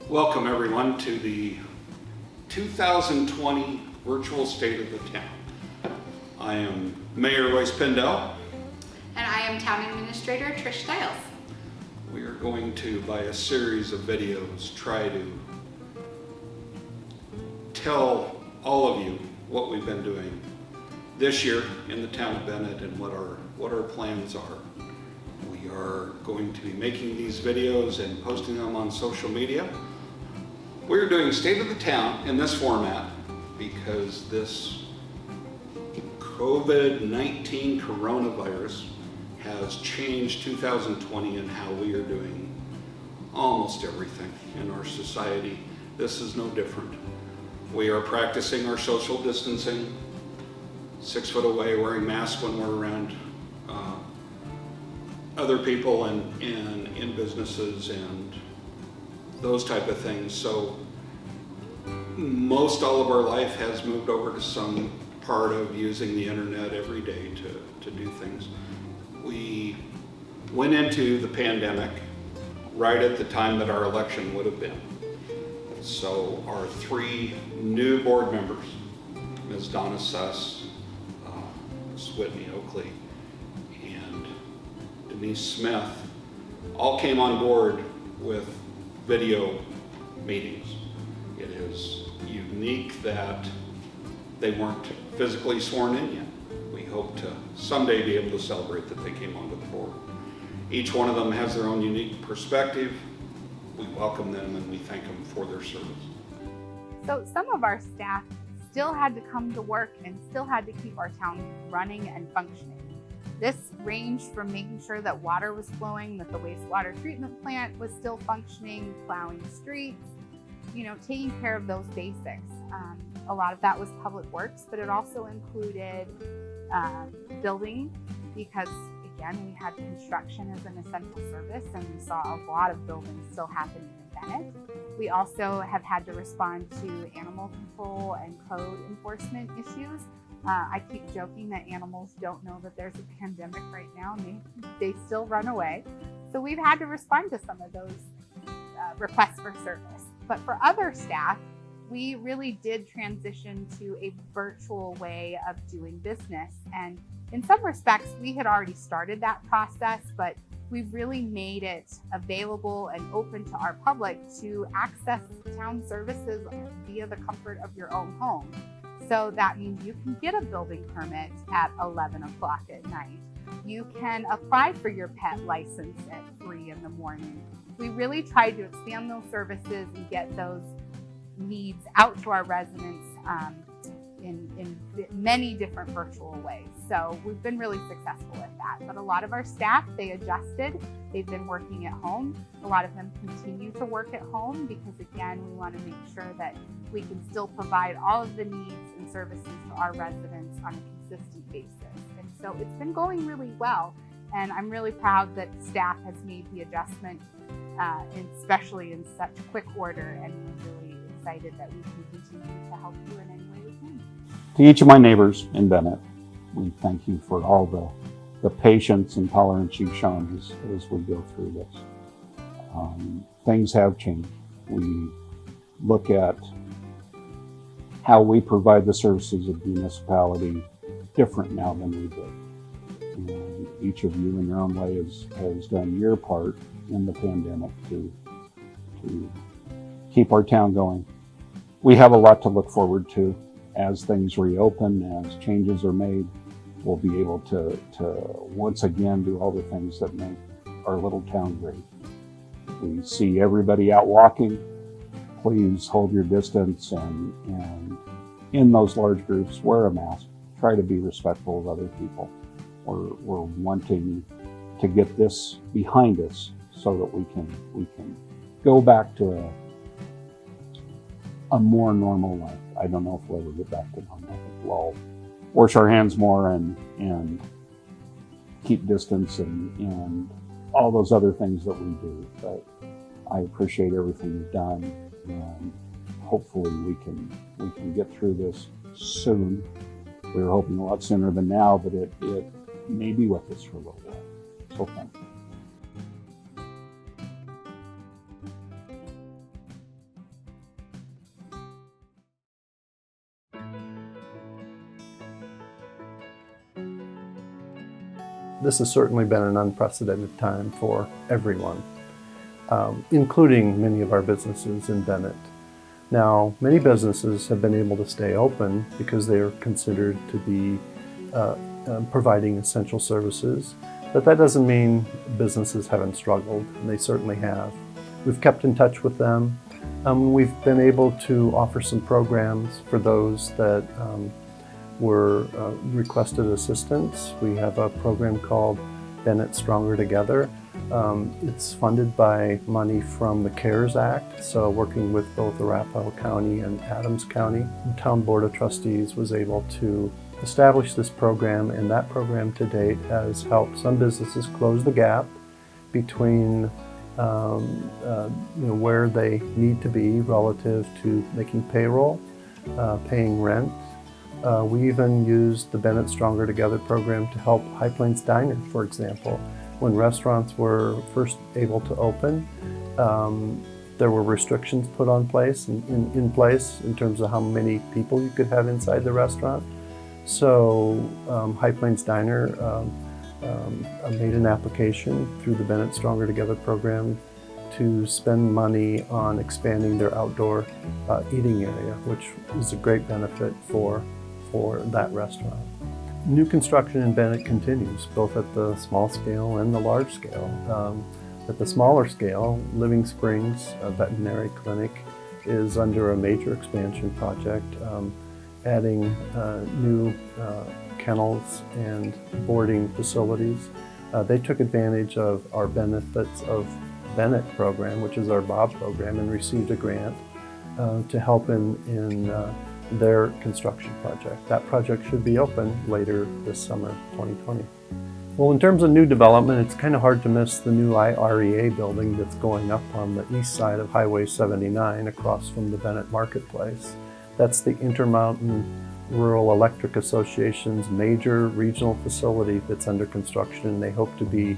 Welcome everyone to the 2020 virtual State of the Town. I am Mayor Royce Pindell. And I am Town Administrator Trish Stiles. We are going to, by a series of videos, try to tell all of you what we've been doing this year in the Town of Bennett and what our plans are. We are going to be making these videos and posting them on social media. We're doing State of the Town in this format because this COVID-19 coronavirus has changed 2020 and how we are doing almost everything in our society. This is no different. We are practicing our social distancing, 6 foot away, wearing masks when we're around other people and in businesses and those type of things. So most all of our life has moved over to some part of using the internet every day to do things. We went into the pandemic right at the time that our election would have been. So our 3 new board members, Ms. Donna Suss, Ms. Whitney Oakley, and Denise Smith, all came on board with video meetings. It is unique that they weren't physically sworn in yet. We hope to someday be able to celebrate that they came onto the board. Each one of them has their own unique perspective. We welcome them and we thank them for their service. So some of our staff still had to come to work and still had to keep our town running and functioning. This ranged from making sure that water was flowing, that the wastewater treatment plant was still functioning, plowing streets, taking care of those basics. A lot of that was public works, but it also included building, because again, we had construction as an essential service and we saw a lot of buildings still happening in Bennett. We also have had to respond to animal control and code enforcement issues. I keep joking that animals don't know that there's a pandemic right now and they still run away. So we've had to respond to some of those requests for service. But for other staff, we really did transition to a virtual way of doing business. And in some respects, we had already started that process, but we've really made it available and open to our public to access town services via the comfort of your own home. So that means you can get a building permit at 11 o'clock at night. You can apply for your pet license at 3 in the morning. We really tried to expand those services and get those needs out to our residents in many different virtual ways. So we've been really successful at that. But a lot of our staff, they adjusted. They've been working at home. A lot of them continue to work at home because, again, we want to make sure that we can still provide all of the needs and services to our residents on a consistent basis. And so it's been going really well. And I'm really proud that staff has made the adjustment, especially in such quick order, and we're really excited that we can continue to help you in any way we can. To each of my neighbors in Bennett, we thank you for all the patience and tolerance you've shown as we go through this. Things have changed. We look at how we provide the services of the municipality different now than we did. And each of you in your own way has done your part in the pandemic to keep our town going. We have a lot to look forward to. As things reopen, as changes are made, we'll be able to once again do all the things that make our little town great. We see everybody out walking. Please hold your distance and in those large groups, wear a mask. Try to be respectful of other people. We're wanting to get this behind us so that we can go back to a more normal life. I don't know if we'll ever get back to normal. I think we'll all wash our hands more and keep distance and all those other things that we do. But I appreciate everything you've done, and hopefully we can get through this soon. We were hoping a lot sooner than now, but it may be with us for a little while. So thank you. This has certainly been an unprecedented time for everyone, including many of our businesses in Bennett. Now, many businesses have been able to stay open because they are considered to be providing essential services, but that doesn't mean businesses haven't struggled, and they certainly have. We've kept in touch with them. We've been able to offer some programs for those that requested assistance. We have a program called Bennett Stronger Together. It's funded by money from the CARES Act, so working with both Arapahoe County and Adams County. The Town Board of Trustees was able to establish this program, and that program to date has helped some businesses close the gap between where they need to be relative to making payroll, paying rent. We even used the Bennett Stronger Together program to help High Plains Diner, for example. When restaurants were first able to open, there were restrictions put in place in terms of how many people you could have inside the restaurant. So High Plains Diner made an application through the Bennett Stronger Together program to spend money on expanding their outdoor eating area, which is a great benefit for that restaurant. New construction in Bennett continues, both at the small scale and the large scale. At the smaller scale, Living Springs Veterinary Clinic is under a major expansion project, adding new kennels and boarding facilities. They took advantage of our Benefits of Bennett program, which is our Bob program, and received a grant to help in their construction project. That project should be open later this summer, 2020. Well, in terms of new development, it's kind of hard to miss the new IREA building that's going up on the east side of Highway 79 across from the Bennett Marketplace. That's the Intermountain Rural Electric Association's major regional facility that's under construction. They hope to be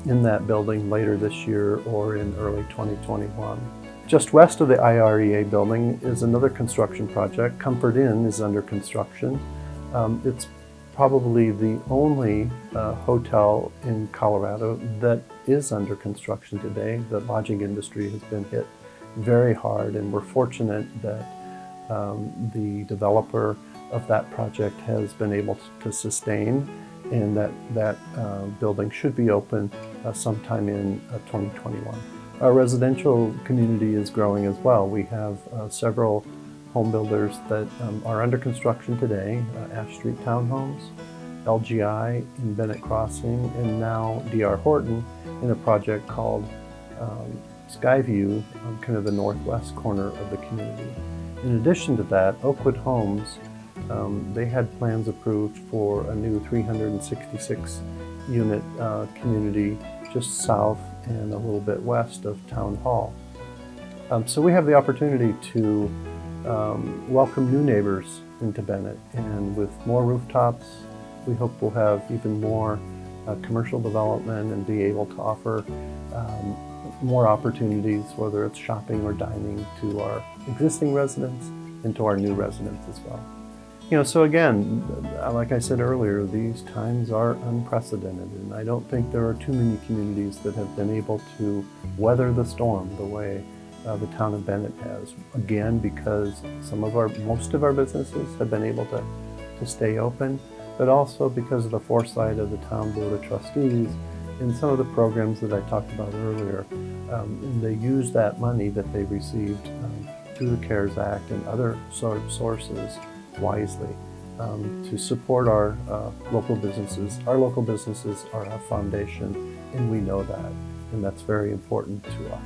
in that building later this year or in early 2021. Just west of the IREA building is another construction project. Comfort Inn is under construction. It's probably the only hotel in Colorado that is under construction today. The lodging industry has been hit very hard, and we're fortunate that the developer of that project has been able to sustain, and that building should be open sometime in 2021. Our residential community is growing as well. We have several home builders that are under construction today, Ash Street Townhomes, LGI in Bennett Crossing, and now D.R. Horton in a project called Skyview, kind of the northwest corner of the community. In addition to that, Oakwood Homes, they had plans approved for a new 366 unit community just south and a little bit west of Town Hall. So we have the opportunity to welcome new neighbors into Bennett, and with more rooftops, we hope we'll have even more commercial development and be able to offer more opportunities, whether it's shopping or dining, to our existing residents and to our new residents as well. So again, like I said earlier, these times are unprecedented, and I don't think there are too many communities that have been able to weather the storm the way the town of Bennett has. Again, because most of our businesses have been able to stay open, but also because of the foresight of the Town Board of Trustees and some of the programs that I talked about earlier. And they use that money that they received through the CARES Act and other sources wisely to support our local businesses. Our local businesses are our foundation, and we know that, and that's very important to us.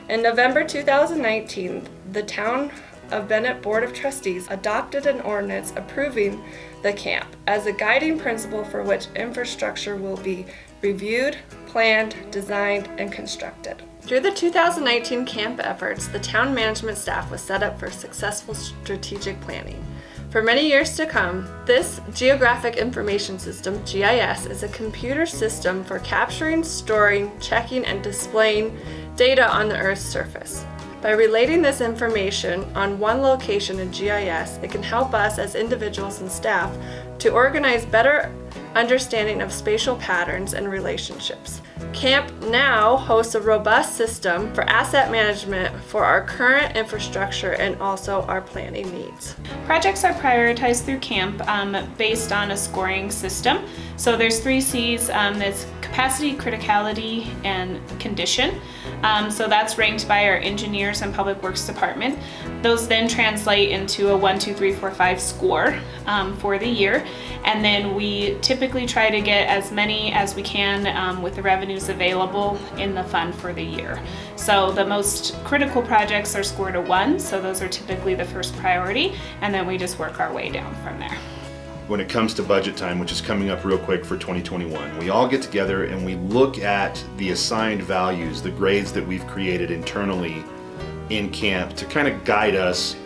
In November 2019, the Town of Bennett Board of Trustees adopted an ordinance approving the camp as a guiding principle for which infrastructure will be reviewed, planned, designed, and constructed. Through the 2019 camp efforts, the town management staff was set up for successful strategic planning. For many years to come, this Geographic Information System, GIS, is a computer system for capturing, storing, checking, and displaying data on the Earth's surface. By relating this information on one location in GIS, it can help us as individuals and staff to organize better understanding of spatial patterns and relationships. Camp now hosts a robust system for asset management for our current infrastructure and also our planning needs. Projects are prioritized through CAMP based on a scoring system. So there's 3 C's, that's capacity, criticality, and condition. So that's ranked by our engineers and public works department. Those then translate into a 1, 2, 3, 4, 5 score for the year. And then we typically try to get as many as we can with the revenues available in the fund for the year. So the most critical projects are scored a 1, so those are typically the first priority, and then we just work our way down from there. When it comes to budget time, which is coming up real quick for 2021, we all get together and we look at the assigned values, the grades that we've created internally in camp to kind of guide us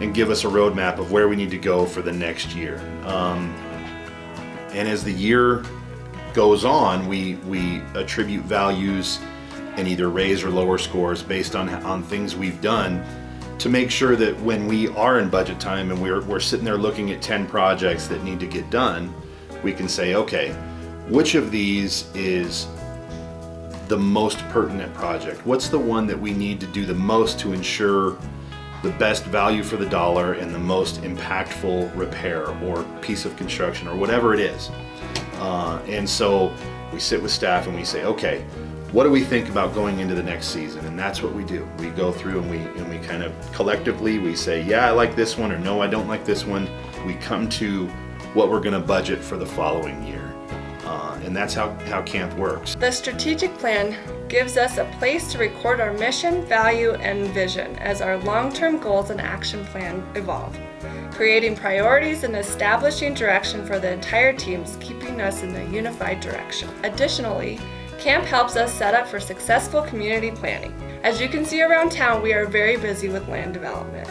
and give us a roadmap of where we need to go for the next year. And as the year goes on, we attribute values and either raise or lower scores based on things we've done to make sure that when we are in budget time and we're sitting there looking at 10 projects that need to get done, we can say, okay, which of these is the most pertinent project? What's the one that we need to do the most to ensure the best value for the dollar and the most impactful repair or piece of construction or whatever it is? And so we sit with staff and we say, okay, what do we think about going into the next season? And that's what we do. We go through and we kind of collectively, we say, yeah, I like this one, or no, I don't like this one. We come to what we're gonna budget for the following year. And that's how camp works. The strategic plan gives us a place to record our mission, value, and vision as our long-term goals and action plan evolve, creating priorities and establishing direction for the entire teams, keeping us in a unified direction. Additionally, camp helps us set up for successful community planning. As you can see around town, we are very busy with land development.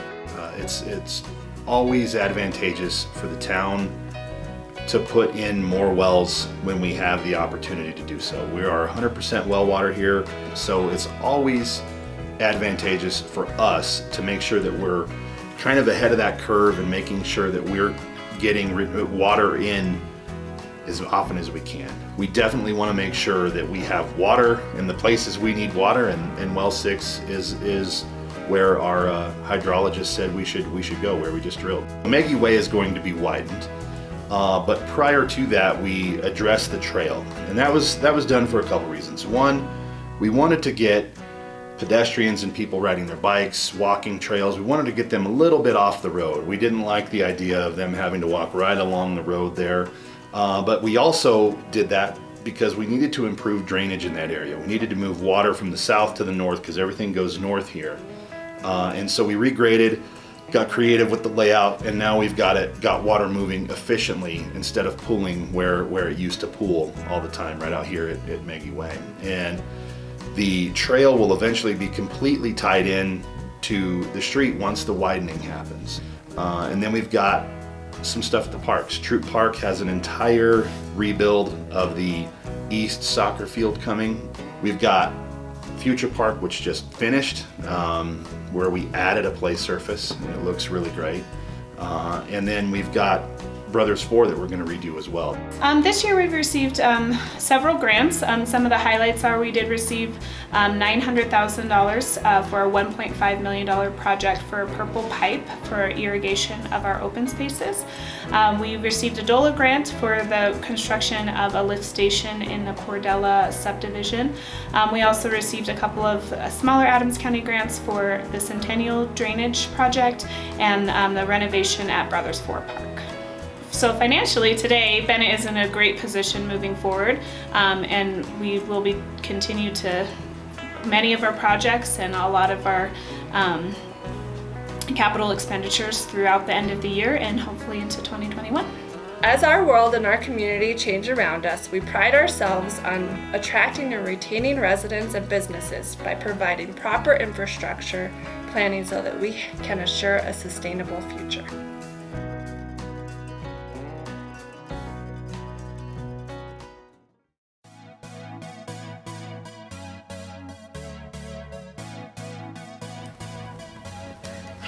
It's always advantageous for the town to put in more wells when we have the opportunity to do so. We are 100% well water here, so it's always advantageous for us to make sure that we're kind of ahead of that curve and making sure that we're getting water in as often as we can. We definitely want to make sure that we have water in the places we need water, and well 6 is where our hydrologist said we should go, where we just drilled. Maggie Way is going to be widened. But prior to that, we addressed the trail, and that was done for a couple reasons. One, we wanted to get pedestrians and people riding their bikes, walking trails. We wanted to get them a little bit off the road. We didn't like the idea of them having to walk right along the road there. But we also did that because we needed to improve drainage in that area. We needed to move water from the south to the north because everything goes north here. And so we regraded, got creative with the layout, and now we've got water moving efficiently instead of pooling where it used to pool all the time right out here at Maggie Way. And the trail will eventually be completely tied in to the street once the widening happens. And then we've got some stuff at the parks. Troop Park has an entire rebuild of the east soccer field coming. We've got Future Park, which just finished, where we added a play surface, and it looks really great. And then we've got Brothers 4 that we're going to redo as well. This year we've received several grants. Some of the highlights are we did receive $900,000 for a $1.5 million project for purple pipe for irrigation of our open spaces. We received a DOLA grant for the construction of a lift station in the Cordella subdivision. We also received a couple of smaller Adams County grants for the Centennial Drainage Project and the renovation at Brothers 4 Park. So financially today, Bennett is in a great position moving forward, and we will be continue to many of our projects and a lot of our capital expenditures throughout the end of the year and hopefully into 2021. As our world and our community change around us, we pride ourselves on attracting and retaining residents and businesses by providing proper infrastructure planning so that we can assure a sustainable future.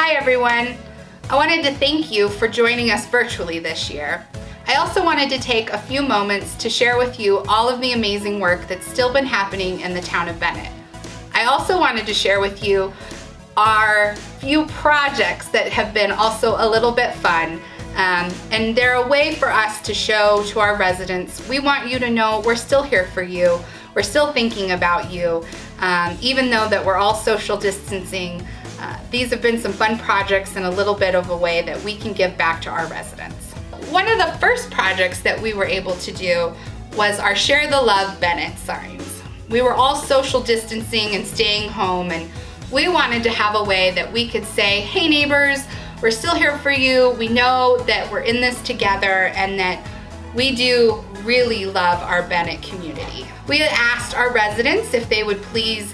Hi everyone. I wanted to thank you for joining us virtually this year. I also wanted to take a few moments to share with you all of the amazing work that's still been happening in the town of Bennett. I also wanted to share with you our few projects that have been also a little bit fun. And they're a way for us to show to our residents, we want you to know we're still here for you. We're still thinking about you. Even though that we're all social distancing, these have been some fun projects and a little bit of a way that we can give back to our residents. One of the first projects that we were able to do was our Share the Love Bennett signs. We were all social distancing and staying home, and we wanted to have a way that we could say, hey neighbors, we're still here for you. We know that we're in this together and that we do really love our Bennett community. We had asked our residents if they would please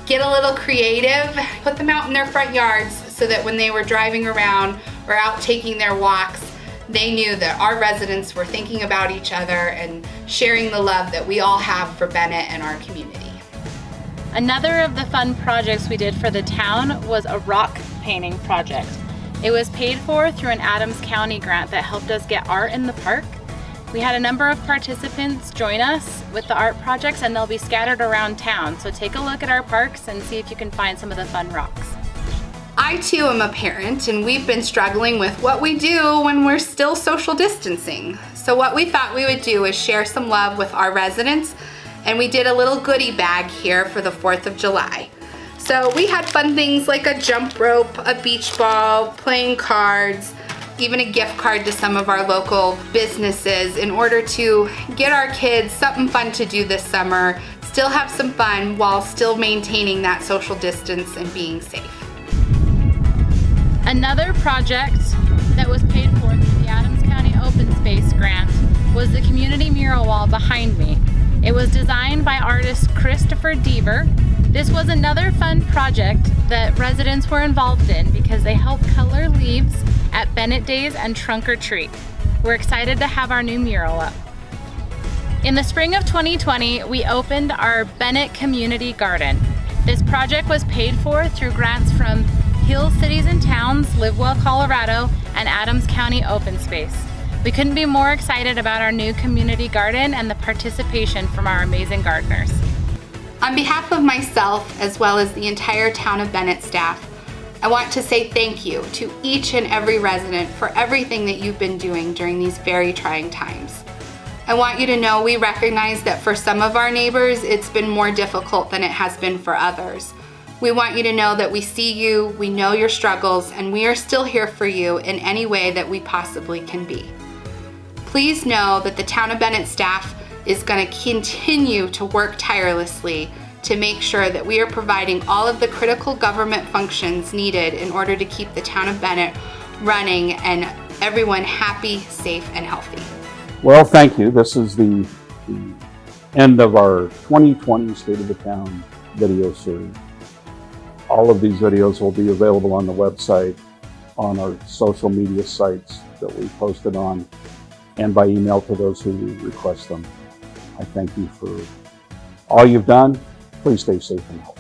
get a little creative, put them out in their front yards so that when they were driving around or out taking their walks, they knew that our residents were thinking about each other and sharing the love that we all have for Bennett and our community. Another of the fun projects we did for the town was a rock painting project. It was paid for through an Adams County grant that helped us get art in the park. We had a number of participants join us with the art projects, and they'll be scattered around town. So take a look at our parks and see if you can find some of the fun rocks. I too am a parent, and we've been struggling with what we do when we're still social distancing. So what we thought we would do is share some love with our residents, and we did a little goodie bag here for the 4th of July. So we had fun things like a jump rope, a beach ball, playing cards, even a gift card to some of our local businesses in order to get our kids something fun to do this summer, still have some fun while still maintaining that social distance and being safe. Another project that was paid for through the Adams County Open Space Grant was the community mural wall behind me. It was designed by artist Christopher Deaver. This was another fun project that residents were involved in because they helped color leaves at Bennett Days and Trunk or Treat. We're excited to have our new mural up. In the spring of 2020, we opened our Bennett Community Garden. This project was paid for through grants from Hill Cities and Towns, Live Well Colorado, and Adams County Open Space. We couldn't be more excited about our new community garden and the participation from our amazing gardeners. On behalf of myself, as well as the entire Town of Bennett staff, I want to say thank you to each and every resident for everything that you've been doing during these very trying times. I want you to know we recognize that for some of our neighbors, it's been more difficult than it has been for others. We want you to know that we see you, we know your struggles, and we are still here for you in any way that we possibly can be. Please know that the Town of Bennett staff is going to continue to work tirelessly to make sure that we are providing all of the critical government functions needed in order to keep the Town of Bennett running and everyone happy, safe, and healthy. Well, thank you. This is the end of our 2020 State of the Town video series. All of these videos will be available on the website, on our social media sites that we posted on, and by email to those who request them. I thank you for all you've done. Please stay safe and healthy.